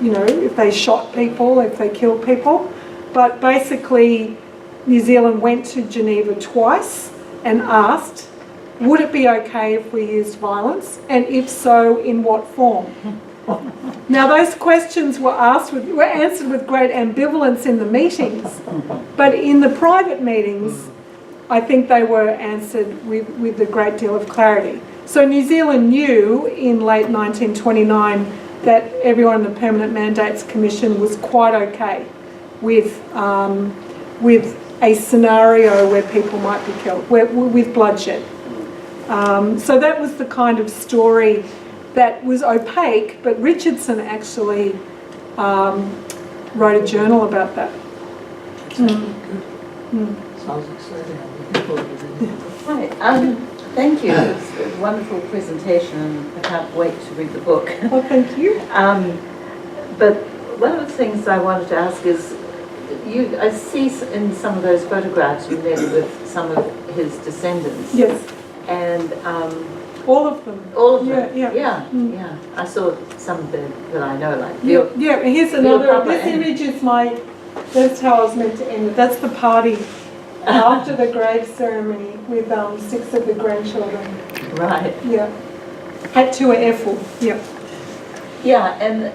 if they shot people, if they killed people. But basically, New Zealand went to Geneva twice and asked, would it be okay if we used violence? And if so, in what form? Now, those questions were answered with great ambivalence in the meetings, but in the private meetings, I think they were answered with a great deal of clarity. So New Zealand knew in late 1929 that everyone in the Permanent Mandates Commission was quite okay with a scenario where people might be killed, with bloodshed. So that was the kind of story that was opaque, but Richardson actually wrote a journal about that. Sounds exciting. I'm looking forward to reading it. Hi, thank you. It's a wonderful presentation, and I can't wait to read the book. Well, thank you. But one of the things I wanted to ask is, I see in some of those photographs you met with some of his descendants. Yes. And all of them. all of them. Yeah. Yeah. I saw some of them that I know, like Here's another. This image is that's how I was meant to end it. That's the party after the grave ceremony with 6 of the grandchildren. Right. Yeah. At Tua Efu. Yeah. Yeah, and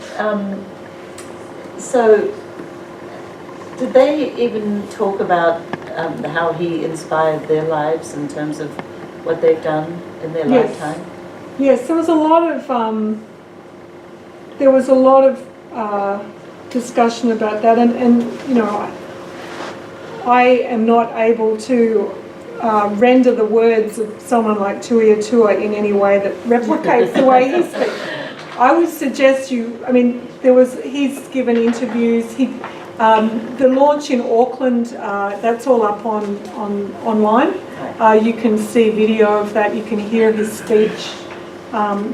so did they even talk about how he inspired their lives in terms of what they've done in their lifetime? Yes, there was a lot of discussion about that, and I am not able to render the words of someone like Tuia Tua in any way that replicates the way he speaks. I would suggest he's given interviews. The launch in Auckland, that's all up online. You can see video of that. You can hear his speech.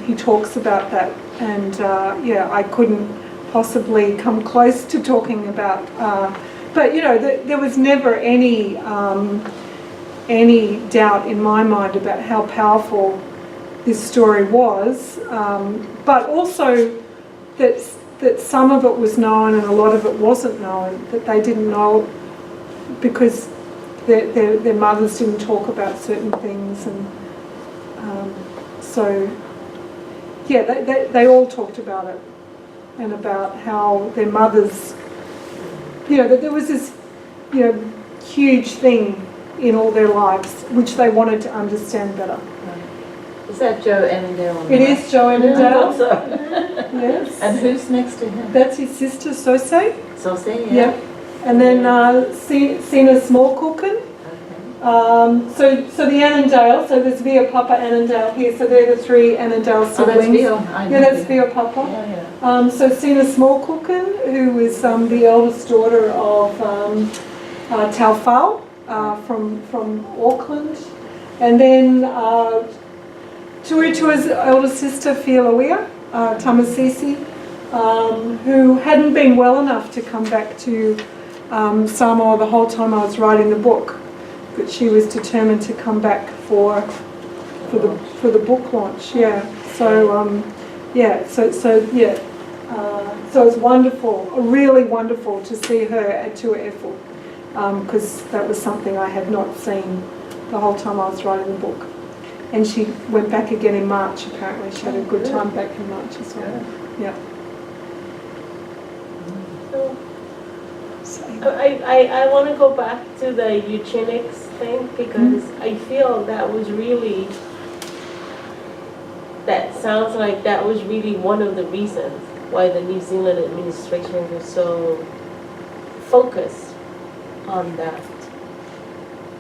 He talks about that, and I couldn't possibly come close to talking about. But there was never any doubt in my mind about how powerful this story was, but also that some of it was known and a lot of it wasn't known, that they didn't know because their mothers didn't talk about certain things, and so yeah, they all talked about it, and about how their mothers, that there was this, huge thing in all their lives which they wanted to understand better. Is that Joe Annandale? It is Joe Annandale. Yes. And who's next to him? That's his sister, Sosei. Sosei, yeah. Yep. And then Sina Smallcooken. Okay. So the Annandale, so there's Via Papa Annandale here, so they're the three Annandale siblings. Oh, that's Via. Yeah, that's Via Papa. Yeah. So Sina Smallcooken, who is the eldest daughter of Taufao from Auckland. And then Tuitua's eldest sister, Fialoia Tamasisi, who hadn't been well enough to come back to Samoa the whole time I was writing the book, but she was determined to come back for the book launch. Yeah. So so it's wonderful, really wonderful to see her at Tuaefu, because that was something I had not seen the whole time I was writing the book. And she went back again in March, apparently. She had a good time back in March as well. Yeah. So I want to go back to the eugenics thing, because I feel that sounds like that was really one of the reasons why the New Zealand administration was so focused on that.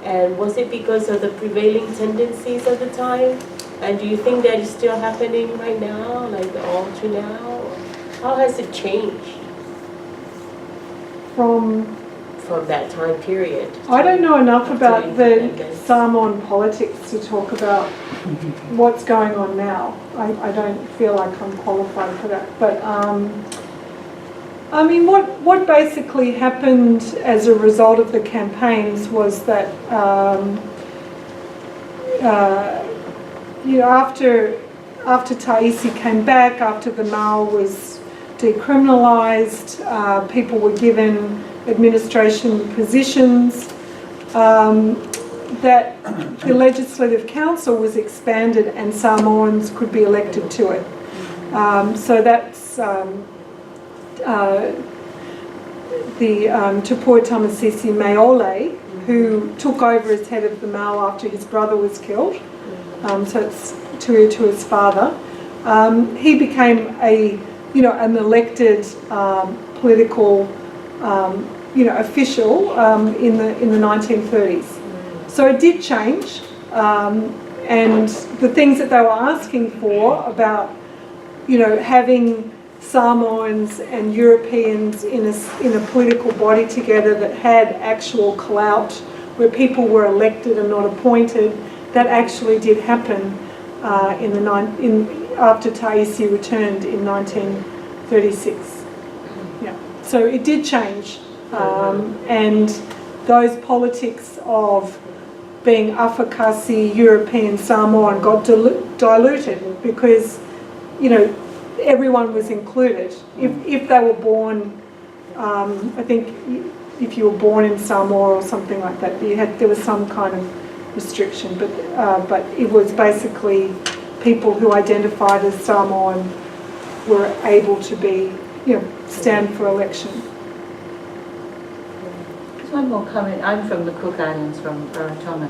And was it because of the prevailing tendencies of the time? And do you think that is still happening right now, like all to now? How has it changed From that time period? I don't know enough about the independence? Samoan politics to talk about what's going on now. I don't feel like I'm qualified for that. But I mean, what basically happened as a result of the campaigns was that after Tacy came back, after the Mao was decriminalised, people were given administration positions, that the Legislative Council was expanded and Samoans could be elected to it. So that's the Tupua Tamasisi Maole, who took over as head of the Mao after his brother was killed. So it's Tuitua's father. He became an elected political official in the 1930s. So it did change, and the things that they were asking for about having Samoans and Europeans in a political body together that had actual clout, where people were elected and not appointed, that actually did happen after Tacy returned in 1936. Yeah, so it did change, and those politics of being Afakasi, European, Samoan got diluted because everyone was included. If they were born, I think if you were born in Samoa or something like that, there was some kind of restriction, but it was basically people who identified as Samoan were able to be, stand for election. Just one more comment. I'm from the Cook Islands, from Rarotonga,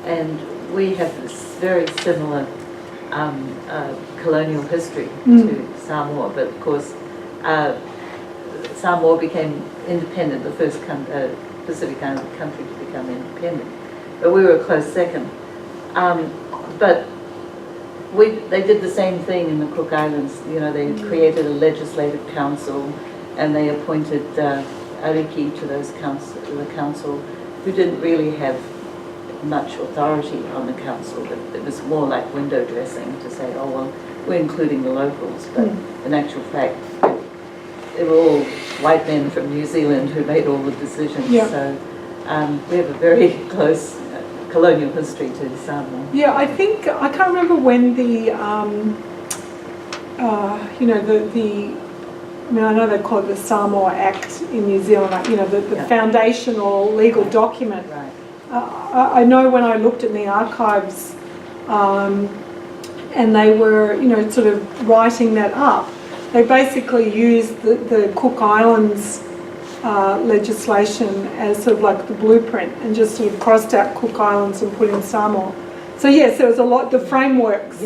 and we have this very similar colonial history to Samoa, but of course Samoa became independent, the first Pacific Island country to become independent, but we were a close second. But they did the same thing in the Cook Islands. They created a legislative council, and they appointed ariki to the council, who didn't really have much authority on the council, but it was more like window dressing to say, oh well, we're including the locals, but in actual fact they were all white men from New Zealand who made all the decisions. So we have a very close colonial history to Samoa. Yeah, I think, I can't remember when the I know they call it the Samoa Act in New Zealand, the foundational legal document. Right. I know when I looked in the archives and they were, sort of writing that up, they basically used the Cook Islands legislation as sort of like the blueprint and just sort of crossed out Cook Islands and put in Samoa. So yes, there was a lot, the frameworks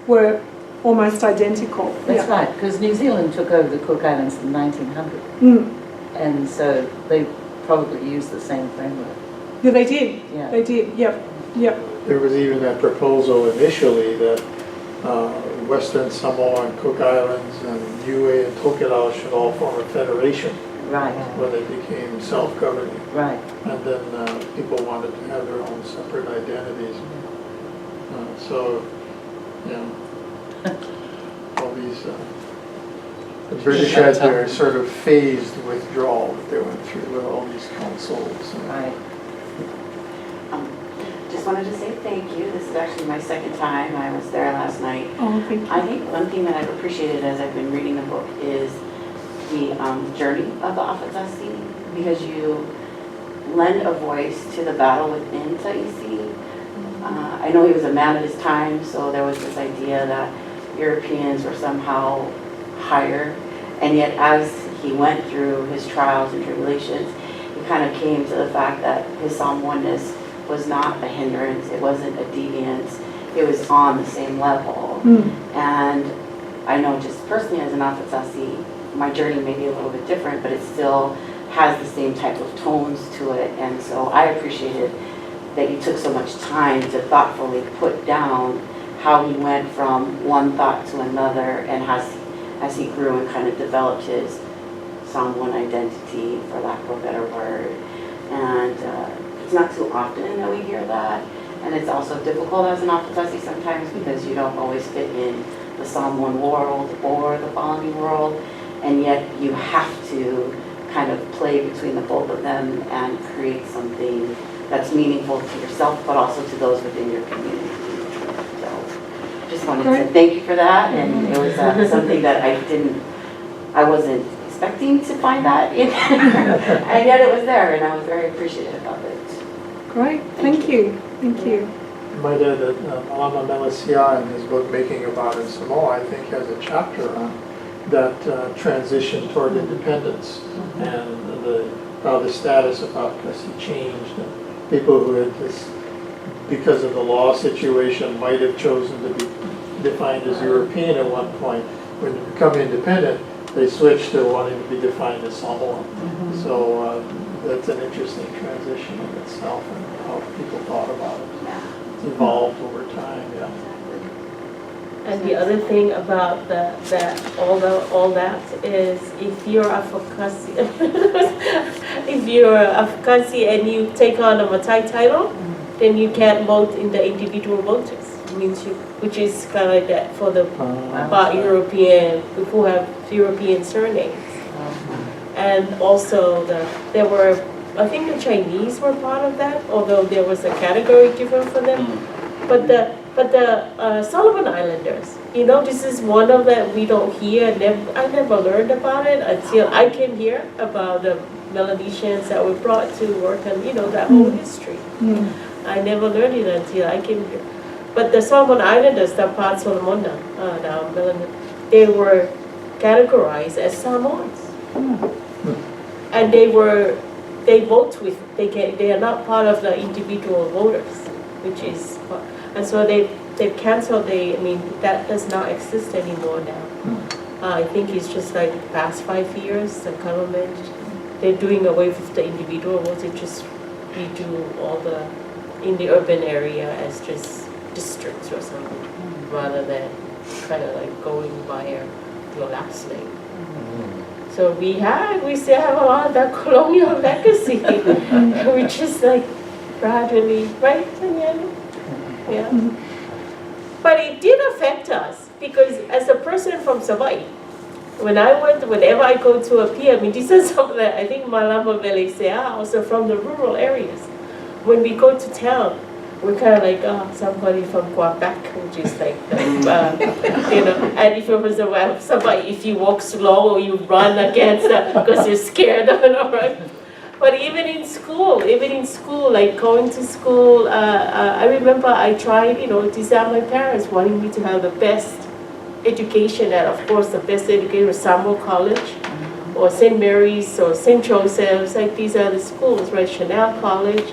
were almost identical. That's right, because New Zealand took over the Cook Islands in 1900. And so they probably used the same framework. Yeah, they did. Yeah. They did, yep. There was even that proposal initially that Western Samoa and Cook Islands and Niue and Tokelau should all form a federation. Right. When they became self-governing. Right. And then people wanted to have their own separate identities. So, all these, the British had their sort of phased withdrawal that they went through with all these councils. Right. Just wanted to say thank you. This is actually my second time. I was there last night. Oh, thank you. I think one thing that I've appreciated as I've been reading the book is the journey of the Afetasi, because you lend a voice to the battle within Taisi. I know he was a man of his time, so there was this idea that Europeans were somehow higher, and yet as he went through his trials and tribulations, he kind of came to the fact that his Samoanness was not a hindrance, it wasn't a deviance, it was on the same level. And I know just personally as an Afetasi, my journey may be a little bit different, but it still has the same type of tones to it. And so I appreciated that you took so much time to thoughtfully put down how he went from one thought to another, and as he grew and kind of developed his Samoan identity, for lack of a better word. And it's not too often that we hear that. And it's also difficult as an Afetasi sometimes because you don't always fit in the Samoan world or the Palani world. And yet you have to kind of play between the both of them and create something that's meaningful to yourself, but also to those within your community. So just wanted to thank you for that. And it was something that I wasn't expecting to find that in and yet it was there, and I was very appreciative of it. Great, thank you. Thank you. You might add that Malama Melasia in his book Making About in Samoa, I think, has a chapter on that transition toward independence and how the status of Afetasi changed. And people who had this, because of the law situation, might have chosen to be defined as European at one point. When you become independent, they switch to wanting to be defined as Samoan. So that's an interesting transition in itself and how people thought about it. It's evolved over time, And the other thing about all that is if you're Afekasi, and you take on a Matai title, then you can't vote in the individual voters. Which is kind of like that for the European, who have European surnames. And also there were, I think the Chinese were part of that, although there was a category given for them. But the Solomon Islanders, this is one of that we don't hear. I never learned about it until I came here about the Melanesians that were brought to work on, that whole history. I never learned it until I came here. But the Solomon Islanders, the Pat Solomona, they were categorized as Samoans. And they vote with, they are not part of the individual voters, which is, and so they've canceled, that does not exist anymore now. I think it's just like the past 5 years, the government, they're doing away with the individual votes. They just redo all in the urban area as just districts or something, rather than kind of like going by your last name. So we still have a lot of that colonial legacy, which is like gradually, right, Tanyana? Yeah. But it did affect us because as a person from Savai, whenever I go to a pier, this is something that I think Malama Melesea also from the rural areas. When we go to town, we're kind of like, somebody from Quebec, which is like, and if it was somebody, if you walk slow or you run against because you're scared of it, right? But even in school, like going to school, I remember I tried, to tell my parents wanting me to have the best education, and of course the best education was Samuel College, or St. Mary's, or St. Joseph's, like these are the schools, right? Chanel College,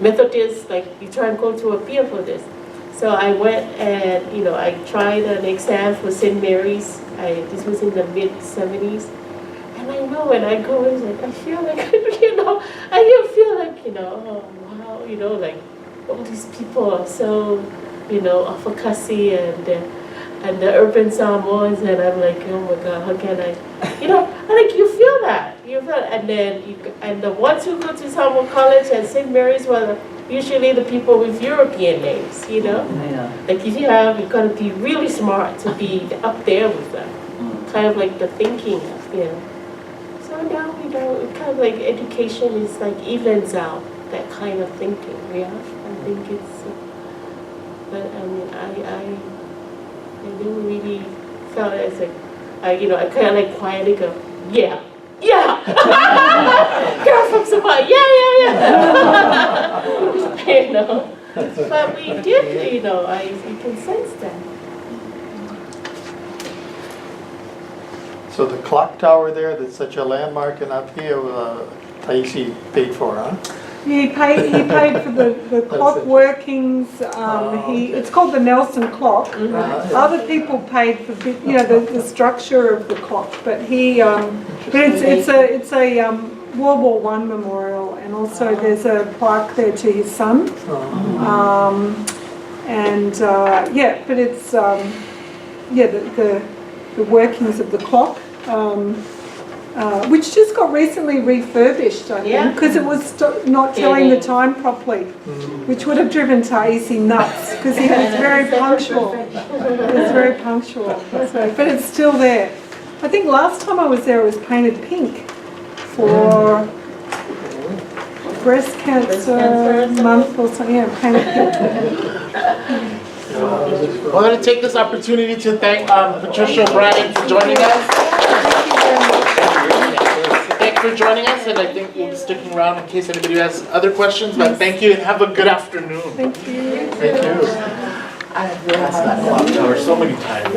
Methodist, like you try and go to appeal for this. So I went and, I tried an exam for St. Mary's. This was in the mid-70s. And I know when I go, it's like, I feel like, I feel like, oh, wow, like all these people are so, advocacy and the urban Samoans, and I'm like, oh my God, how can I, like you feel that, and then, and the ones who go to Samoa College and St. Mary's were usually the people with European names, Yeah. Like if you've got to be really smart to be up there with them, kind of like the thinking, So now, kind of like education is like evens out that kind of thinking, I think it's, but I mean, I never really felt as like, I kind of like quietly go, yeah. Girl from Samoa, yeah. But we did, you can sense that. So the clock tower there, that's such a landmark in Apia, Tacy paid for, huh? He paid for the clock workings. It's called the Nelson clock. Other people paid for the structure of the clock, but it's a World War I memorial, and also there's a plaque there to his son. But it's the workings of the clock. Which just got recently refurbished, I think, because it was not telling the time properly, which would have driven Tacy nuts, because he was very punctual. But it's still there. I think last time I was there, it was painted pink for breast cancer month or something. Yeah, painted pink. I'm going to take this opportunity to thank Patricia O'Brien for joining us. Thanks for joining us, and I think we'll be sticking around in case anybody has other questions, but thank you and have a good afternoon. Thank you. Thank you. That's not so many times.